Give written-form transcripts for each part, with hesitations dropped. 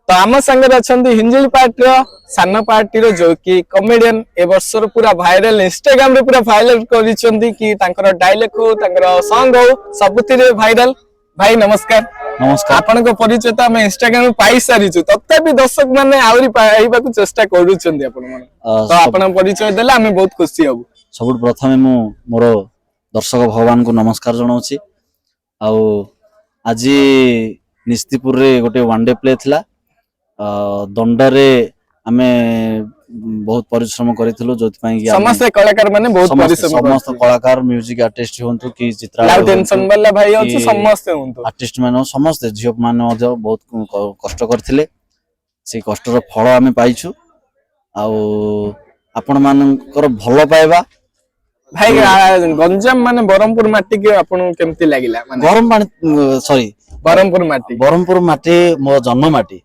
तो आम संगे अच्छा हिंजिली पार्टी सान पार्टी जो कि कमेडियन ए वर्ष पूरा भाइराल इंस्टाग्राम रे पूरा भाइराल कि डायलॉग हो सॉन्ग हो सबुति भाइराल। भाई नमस्कार। नमस्कार। आपण परिचय तो आम इंस्टाग्राम पाई सारी तथापि दर्शक मैंने आहरी पाइबा चेष्टा करूछंदी तो आपण परिचय देले आमे बहुत खुशी हबु। सब प्रथमे मु मोर दर्शक भगवान को नमस्कार जनाउछि। आउ आज निस्तिपुर रे गोटे वन डे प्ले थिला दंडरे आमे बहुत परिश्रम करिथिलु जोति पई समस्त कलाकार माने बहुत परिश्रम समस्त कलाकार म्यूजिक आर्टिस्ट होंतु कि चित्रा लाउ टेंशन वाला भाई अछि समस्त होंतु आर्टिस्ट माने समस्त झियो माने मध्य बहुत कष्ट करथिले से कष्टर फल आमे पाइछु। आउ आपण मानकर भलो पाइबा भाई गंजाम माने बरमपुर माटी के आपन केमती लागिला माने गरम पानी सॉरी बरमपुर माटी मो जन्म माटी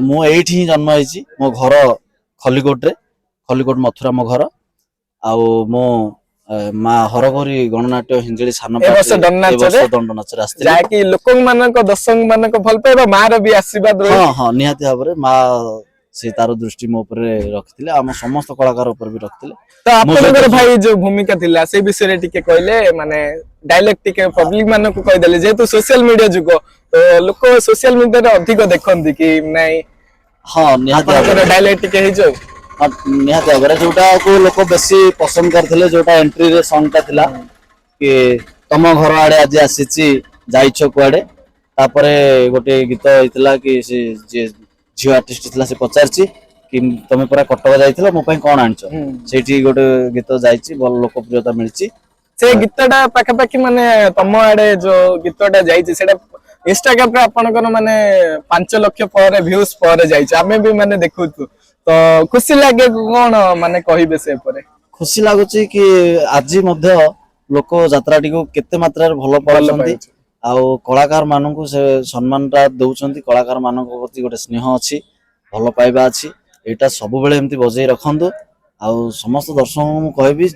मो एठी जन्म होईची मो घर खलिकोट रे खलिकोट मथुरा मो घर आउ मो मा हरगरी गणनाट्य हिंजिली सान पाटी दंड नाच रे आस्ते जाकी लोक मानक दर्शक मानक भल पाइबा मार भी आशीर्वाद रही। हां हां निहाती भाबरे मा से तार दृष्टि मो ऊपर रखथिले हम समस्त कलाकार ऊपर भी रखथिले। तो आपनकर भाई जो भूमिका थिला से विषय टिके कहले माने डायलॉग टिके पब्लिक मानक को कहि देले जेतु सोशल मीडिया जुग तो लोक सोशल मीडिया रे अधिक देखंती कि नै। हां निहाती डायलॉग टिके हे जो निहाती भाबरे जोटा को लोक बेसी पसंद करथिले जोटा एंट्री रे सॉन्ग ता थिला कि तम घर आडे आज आसीची जाइछो कुआडे तापरे गोटे गीत हितला कि से जे झियो आर्टिस्ट थिला से पचारची कि तमे पूरा कटक जाइथिला मो पई कोन आनछो सेठी गोटे गीत जाइची बल लोकप्रियता मिलची से गीतटा पाखा पाखी माने तम आडे जो गीतटा जाइची सेटा इंस्टाग्राम पे आपनकर माने 5 लाख पर व्यूज पर जाइची आमे भी माने देखुछु तो खुशी लागे कोन माने कहिबे से परे खुशी लागुची कि आजि मध्य लोक यात्राटी को केते मात्रा रे भलो पड़छंती आउ कलाकार माननकु से सम्मान ता दउछंती कलाकार माननक प्रति गोटे स्नेह अछि भलो पाइबा अछि एटा सब बेले एमती बजै रखंदो आउ समस्त दर्शक मु कहबी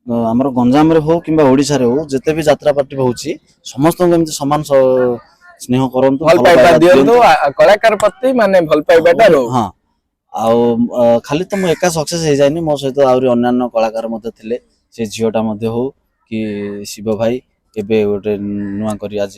हमर गंजाम रे हो किबा ओडिसा रे हो जते भी यात्रा पार्टी होउची समस्त एमती समान स्नेह करंतु भल पाइबा दियंतु कलाकार प्रति माने भल पाइबाटा रो। हां आउ खाली त म एका सक्सेस हे जायनी मो सहित आउरी अन्यान्य कलाकार मध्ये थिले से झियोटा मध्ये हो कि शिव भाई एबे गोटे नुआ करी आज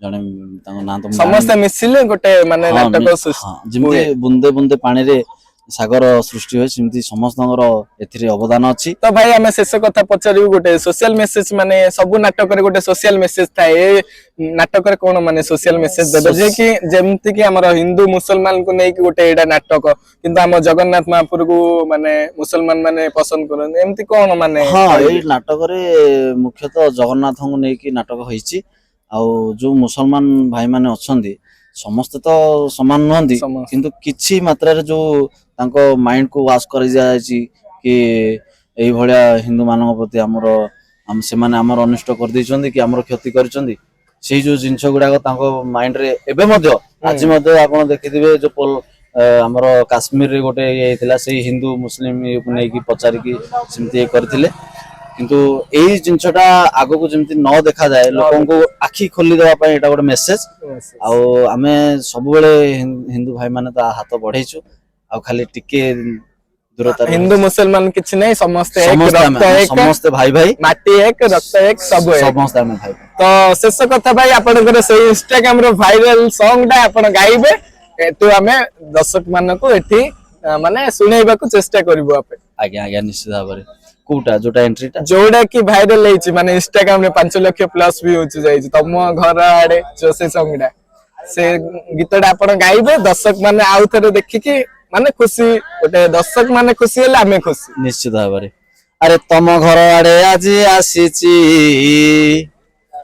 जने तांको नाम तो समस्त मिसिले गोटे माने नाटक सृष्टि जिमते बुंदे बुंदे पानी रे सागर सृष्टि होय सिमती समस्तंगर एथिरे अवदान अछि। तो भाई हमें शेष कथा पचारिबु गोटे सोशल मेसेज माने सब नाटक रे गोटे सोशल मेसेज थाए नाटक रे कोन माने सोशल मेसेज देबे जे कि जेमति कि हमर हिंदू मुसलमान को नै कि गोटे एडा नाटक किंतु हम जगन्नाथ महापुर को माने मुसलमान माने पसंद करन एमति कोन माने। हां ए नाटक रे मुख्यतः जगन्नाथ को नै कि नाटक होईची आउ जो मुसलमान भाई माने अछंदी समस्त तो समान नहंदी किंतु किछि मात्रा रे जो तांको माइंड को वाश कर जायछि कि एई भलिया हिंदू मानक प्रति हम से माने हमर अनिष्ट कर दैछंदी कि हमर क्षति करछंदी सेही जो जिंस गुडा तांको माइंड रे एबे मध्य आज मध्य आपण देखिदिबे जो पोल हमर काश्मीर रे गोटे ये हितला सेही हिंदू मुस्लिम नै कि पचारि कि सिमते करथिले किंतु एई जिंसटा आगो को जेमति न देखा जाए लोकन को आखी खोली देबा पय एटा गोटे मेसेज आउ आमे सब बेले हिंदू भाई माने ता हाथ बढ़ैछु आ खाली टिके दूरता हिंदू मुसलमान किछ नै समस्त एक रक्त एक समस्त भाई भाई माटी एक रक्त एक सब एक समस्त आमे भाई। तो शेष कथा भाई आपनकर से इंस्टाग्राम रो वायरल सॉन्ग दा आपण गाइबे एतु आमे दर्शक मान को एठी माने सुनेइबा को चेष्टा करबो आपे। आज्ञा आज्ञा निश्चित भाबरे कोटा जोटा एंट्रीटा जोडा की वायरल हेछि माने इंस्टाग्राम रे 5 लाख प्लस भी होछि जाइछि तम घर आडे जो से सॉन्ग दा से गीतडा आपण गाइबे दर्शक माने आउ थरे देखि कि माने खुशी गोटे दर्शक माने खुशी होला आमे खुशी निश्चित भाबरे। अरे तम घर आडे आज आसीची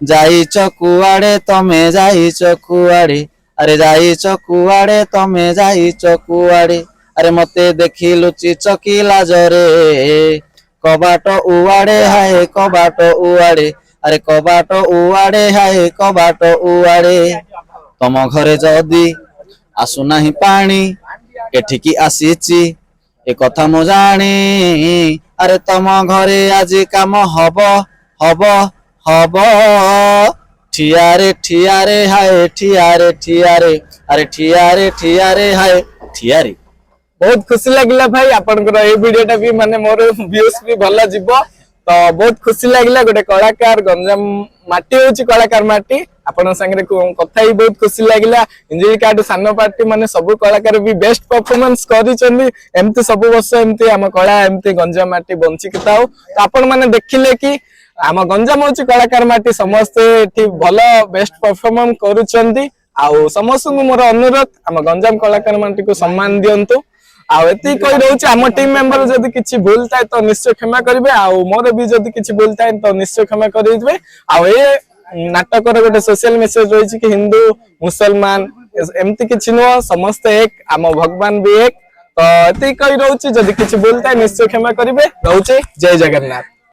जाइछ कुआडे तमे जाइछ कुआडे अरे जाइछ कुआडे तमे जाइछ कुआडे अरे मते देखि लुचि चकिला जरे कबाट उआडे हाय कबाट उआडे अरे कबाट उआडे हाय कबाट उआडे तम घरे जदी आसु नाही पानी एठिकी आसीची ए कथा मो जानी अरे तम घरे आज काम हब हब हब ଠିଆରେ ହାଏ ଠିଆରେ ଆରେ ଠିଆରେ ହାଏ ଠିଆରେ। बहुत खुशी लगिला भाई आपनकर ए वीडियोटा भी माने मोर व्यूज भी भला जिवो तो बहुत खुशी लगिला गोटे कलाकार गंजाम माटी होची कलाकार माटी आपन संगे कथा ही बहुत खुशी लगिला इंजरी कार्ड सानो पार्टी माने सब कलाकार भी बेस्ट परफॉर्मेंस करिसंदी एमती सब वर्ष एमती हम कला एमती गंजाम माटी बंची किताओ तो आपन माने देखिले कि आम गंजाम होची कलाकार माटी समस्त एठी भला बेस्ट परफॉर्मेंस करूचंदी आउ समस्त मोर अनुरोध आम गंजाम कलाकार माटी को सम्मान दियंतु आउ एति कहि रहउछि आम टीम मेंबर जदि किछि भूल थाए तो निश्चय क्षमा करिवे आउ मोर भी जदि किछि भूल थाए तो निश्चय क्षमा करिवे आउ ए नाटकर गोटे सोशल मेसेज रहिछि कि हिंदू मुसलमान एमति किछि नो समस्त एक आम भगवान भी एक तो एति कहि रहउछि जदि किछि भूल थाए निश्चय क्षमा करिवे रहउछि जय जगन्नाथ।